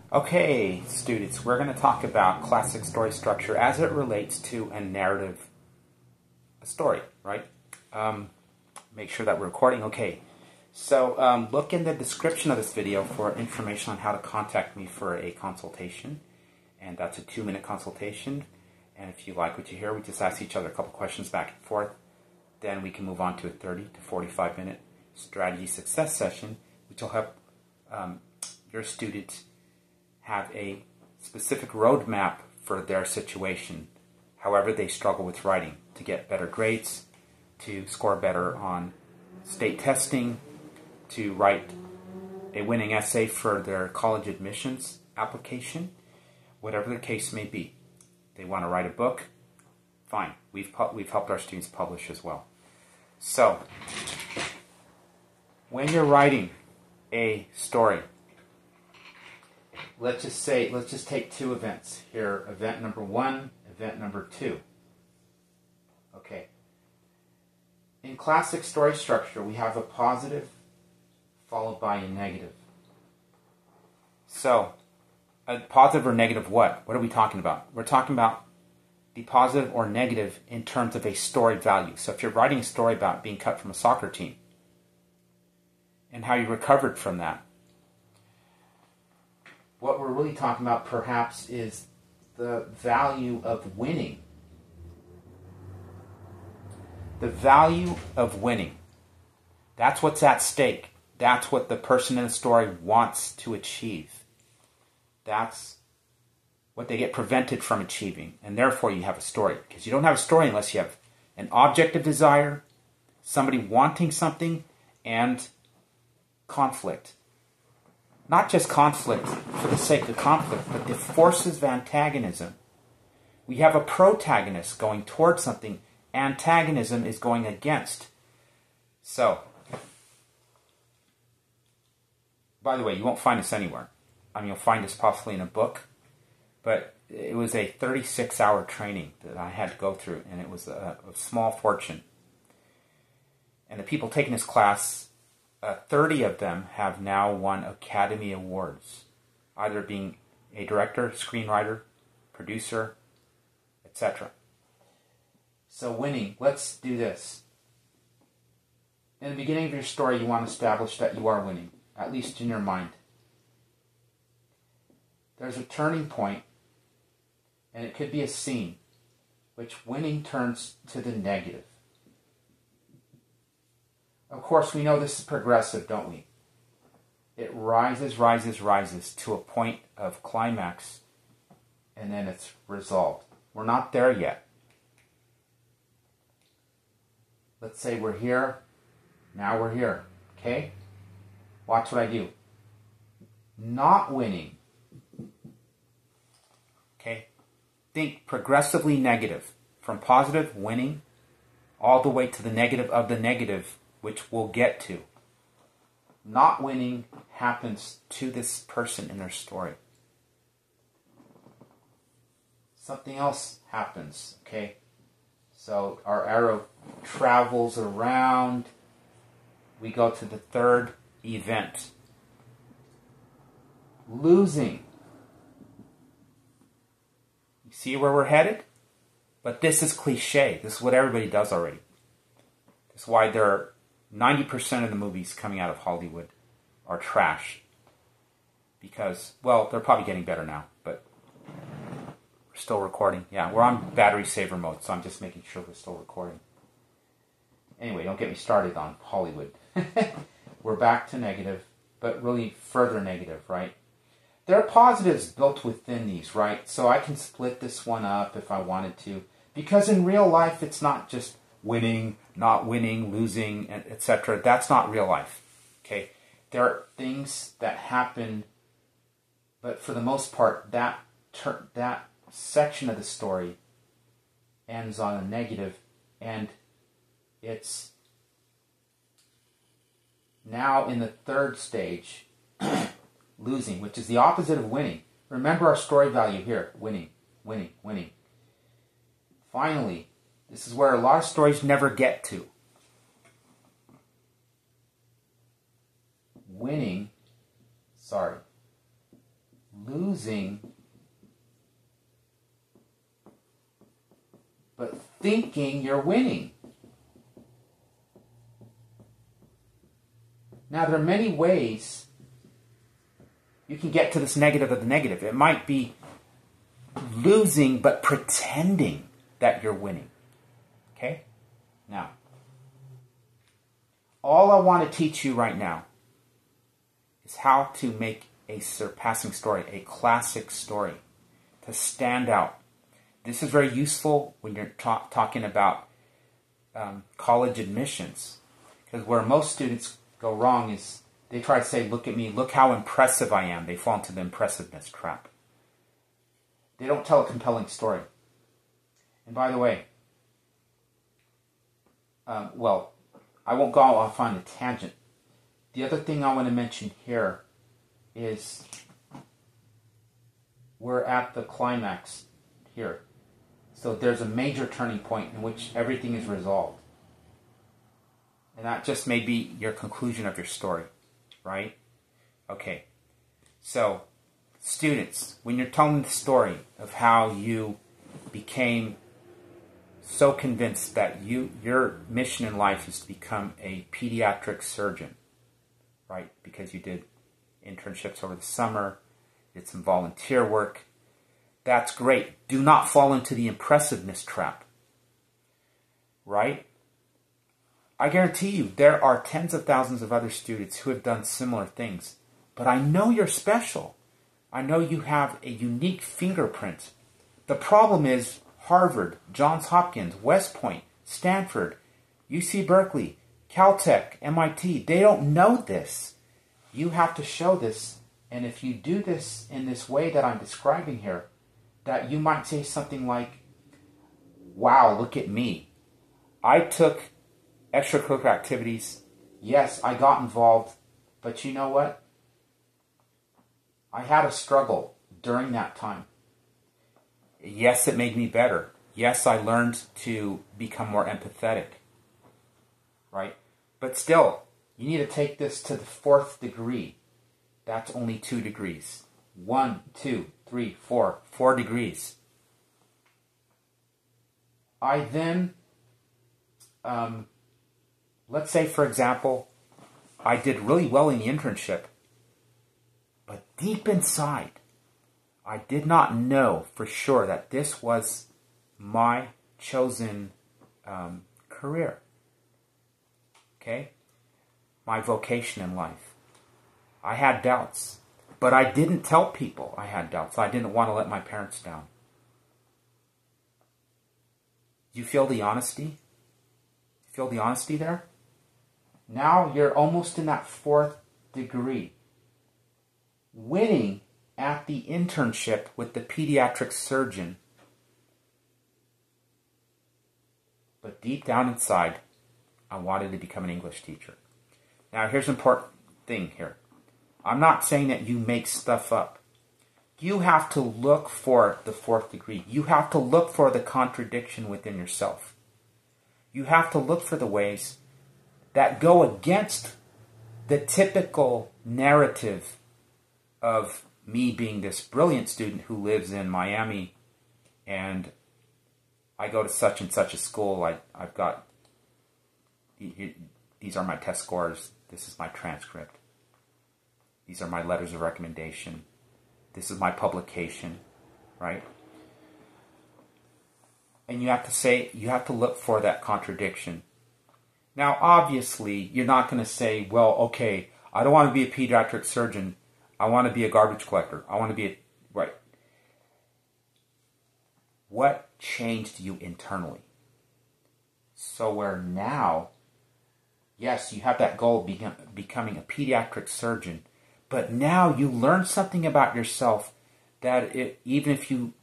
Okay, students, we're going to talk about classic story structure as it relates to a narrative, a story, right? Make sure that we're recording. Okay, so look in the description of this video for information on how to contact me for a consultation, and that's a 2-minute consultation. And if you like what you hear, we just ask each other a couple questions back and forth. Then we can move on to a 30 to 45-minute strategy success session, which will help your students have a specific roadmap for their situation, however they struggle with writing, to get better grades, to score better on state testing, to write a winning essay for their college admissions application, whatever the case may be. They want to write a book, fine. We've helped our students publish as well. So, when you're writing a story, let's just take two events here. Event number 1, event number 2. Okay. In classic story structure, we have a positive followed by a negative. So, a positive or negative what? What are we talking about? We're talking about the positive or negative in terms of a story value. So if you're writing a story about being cut from a soccer team and how you recovered from that, what we're really talking about perhaps is the value of winning. The value of winning. That's what's at stake. That's what the person in the story wants to achieve. That's what they get prevented from achieving. And therefore you have a story. Because you don't have a story unless you have an objective desire, somebody wanting something, and conflict. Not just conflict for the sake of conflict, but the forces of antagonism. We have a protagonist going towards something. Antagonism is going against. So, by the way, you won't find this anywhere. I mean, you'll find this possibly in a book, but it was a 36-hour training that I had to go through, and it was a small fortune. And the people taking this class, 30 of them have now won Academy Awards, either being a director, screenwriter, producer, etc. So winning, let's do this. In the beginning of your story, you want to establish that you are winning, at least in your mind. There's a turning point, and it could be a scene, which winning turns to the negative. Of course, we know this is progressive, don't we? It rises, rises, rises to a point of climax, and then it's resolved. We're not there yet. Let's say we're here, now we're here, okay? Watch what I do. Not winning. Okay? Think progressively negative. From positive, winning, all the way to the negative of the negative, which we'll get to. Not winning happens to this person in their story. Something else happens, okay? So our arrow travels around. We go to the third event. Losing. You see where we're headed? But this is cliche. This is what everybody does already. That's why there are 90% of the movies coming out of Hollywood are trash. Because, well, they're probably getting better now, but we're still recording. Yeah, we're on battery saver mode, so I'm just making sure we're still recording. Anyway, don't get me started on Hollywood. We're back to negative, but really further negative, right? There are positives built within these, right? So I can split this one up if I wanted to. Because in real life, it's not just winning, not winning, losing, etc. That's not real life. Okay? There are things that happen, but for the most part, that section of the story ends on a negative, and it's now in the third stage, losing, which is the opposite of winning. Remember our story value here, winning, winning, winning. Finally, this is where a lot of stories never get to. Winning, losing. losing, but thinking you're winning. Now, there are many ways you can get to this negative of the negative. It might be losing, but pretending that you're winning. Okay? Now, all I want to teach you right now is how to make a surpassing story, a classic story, to stand out. This is very useful when you're talking about college admissions, because where most students go wrong is they try to say, look at me, look how impressive I am. They fall into the impressiveness trap. They don't tell a compelling story. And by the way, well, I won't go off on a tangent. The other thing I want to mention here is we're at the climax here. So there's a major turning point in which everything is resolved. And that just may be your conclusion of your story, right? Okay. So, students, when you're telling the story of how you became so convinced that your mission in life is to become a pediatric surgeon, right? Because you did internships over the summer, did some volunteer work. That's great. Do not fall into the impressiveness trap, right? I guarantee you there are tens of thousands of other students who have done similar things. But I know you're special. I know you have a unique fingerprint. The problem is Harvard, Johns Hopkins, West Point, Stanford, UC Berkeley, Caltech, MIT, they don't know this. You have to show this. And if you do this in this way that I'm describing here, that you might say something like, wow, look at me. I took extracurricular activities. Yes, I got involved. But you know what? I had a struggle during that time. Yes, it made me better. Yes, I learned to become more empathetic. Right? But still, you need to take this to the 4th degree. That's only 2 degrees. 1, 2, 3, 4. 4 degrees. I then, let's say, for example, I did really well in the internship. But deep inside, I did not know for sure that this was my chosen career. Okay? My vocation in life. I had doubts. But I didn't tell people I had doubts. I didn't want to let my parents down. You feel the honesty? Feel the honesty there? Now you're almost in that 4th degree. Winning at the internship with the pediatric surgeon. But deep down inside, I wanted to become an English teacher. Now here's an important thing here. I'm not saying that you make stuff up. You have to look for the 4th degree. You have to look for the contradiction within yourself. You have to look for the ways that go against the typical narrative of me being this brilliant student who lives in Miami and I go to such and such a school. I've got, these are my test scores. This is my transcript. These are my letters of recommendation. This is my publication, right? And you have to say, you have to look for that contradiction. Now, obviously, you're not going to say, well, okay, I don't want to be a pediatric surgeon. I want to be a garbage collector. I want to be a, right. What changed you internally? So where now, yes, you have that goal of becoming a pediatric surgeon, but now you learn something about yourself that even if you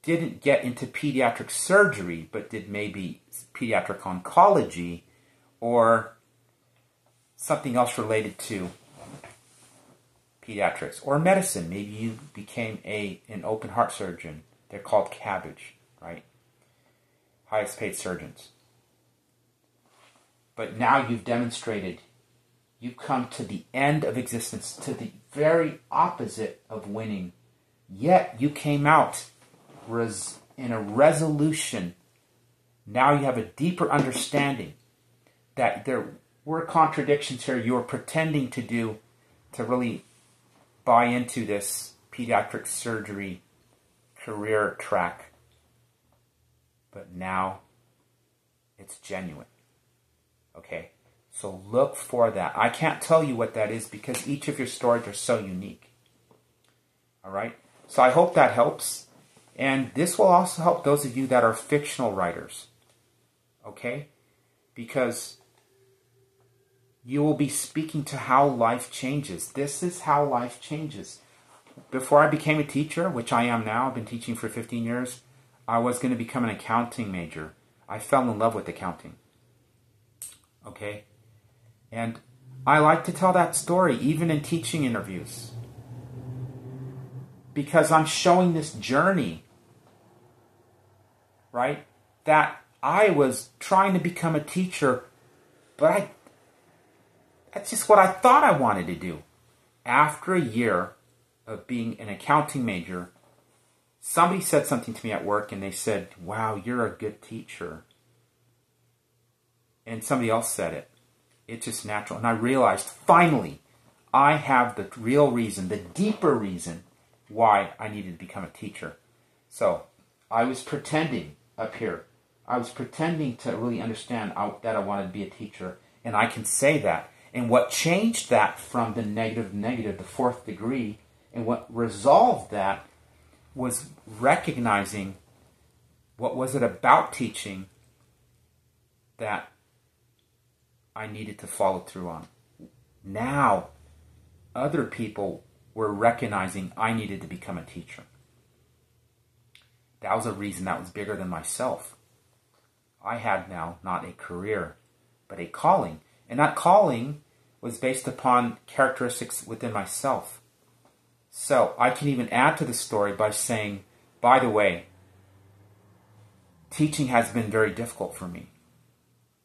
didn't get into pediatric surgery, but did maybe pediatric oncology or something else related to pediatrics or medicine. Maybe you became an open heart surgeon. They're called cabbage, right? Highest paid surgeons. But now you've demonstrated you've come to the end of existence, to the very opposite of winning, Yet you came out in a resolution. Now you have a deeper understanding that there were contradictions here you were pretending to do to really buy into this pediatric surgery career track. But now it's genuine. Okay? So look for that. I can't tell you what that is because each of your stories are so unique. All right? So I hope that helps. And this will also help those of you that are fictional writers. Okay? Because you will be speaking to how life changes. This is how life changes. Before I became a teacher, which I am now, I've been teaching for 15 years, I was going to become an accounting major. I fell in love with accounting. Okay? And I like to tell that story, even in teaching interviews. Because I'm showing this journey, right? That I was trying to become a teacher, but that's just what I thought I wanted to do. After a year of being an accounting major, somebody said something to me at work and they said, "Wow, you're a good teacher." And somebody else said it. It's just natural. And I realized, finally, I have the real reason, the deeper reason why I needed to become a teacher. So I was pretending up here. I was pretending to really understand that I wanted to be a teacher. And I can say that. And what changed that from the negative, the fourth degree, and what resolved that was recognizing what was it about teaching that I needed to follow through on. Now, other people were recognizing I needed to become a teacher. That was a reason that was bigger than myself. I had now not a career, but a calling. And that calling was based upon characteristics within myself. So I can even add to the story by saying, by the way, teaching has been very difficult for me,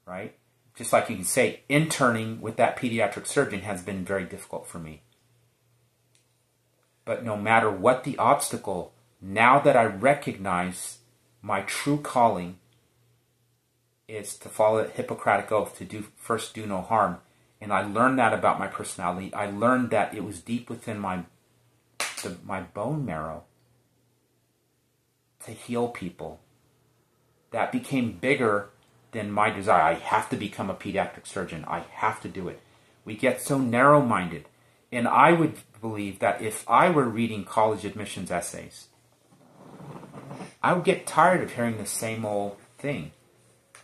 right? Just like you can say, interning with that pediatric surgeon has been very difficult for me. But no matter what the obstacle, now that I recognize my true calling is to follow the Hippocratic Oath, to do no harm. And I learned that about my personality. I learned that it was deep within my bone marrow to heal people. That became bigger than my desire. I have to become a pediatric surgeon. I have to do it. We get so narrow-minded. And I would believe that if I were reading college admissions essays, I would get tired of hearing the same old thing.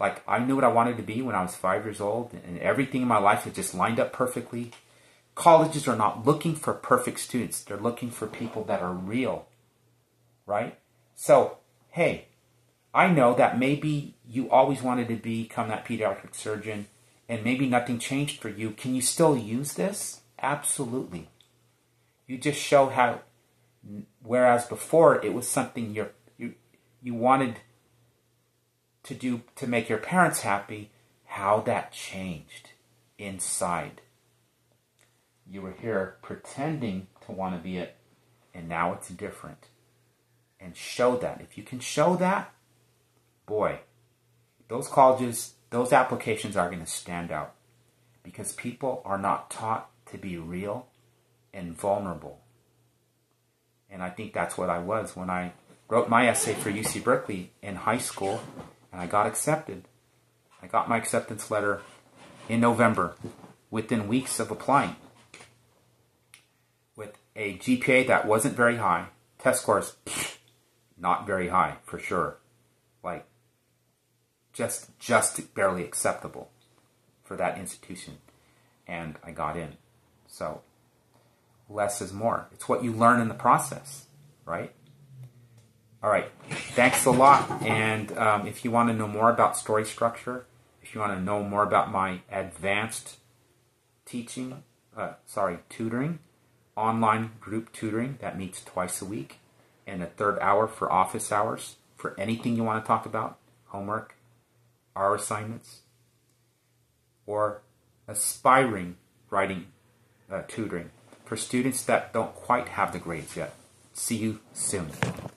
Like, I knew what I wanted to be when I was 5 years old, and everything in my life had just lined up perfectly. Colleges are not looking for perfect students. They're looking for people that are real, right? So, hey, I know that maybe you always wanted to become that pediatric surgeon, and maybe nothing changed for you. Can you still use this? Absolutely. You just show how, whereas before it was something you wanted to do to make your parents happy, how that changed inside. You were here pretending to want to be it, and now it's different. And show that. If you can show that, boy, those colleges, those applications are going to stand out. Because people are not taught to be real and vulnerable. And I think that's what I was when I wrote my essay for UC Berkeley in high school, and I got accepted. I got my acceptance letter in November, within weeks of applying, with a GPA that wasn't very high. Test scores, not very high, for sure. Like, just barely acceptable for that institution. And I got in. So, less is more. It's what you learn in the process, right? All right. Thanks a lot. And if you want to know more about story structure, if you want to know more about my advanced tutoring, online group tutoring that meets twice a week, and a third hour for office hours for anything you want to talk about, homework, our assignments, or aspiring writing tutoring for students that don't quite have the grades yet. See you soon.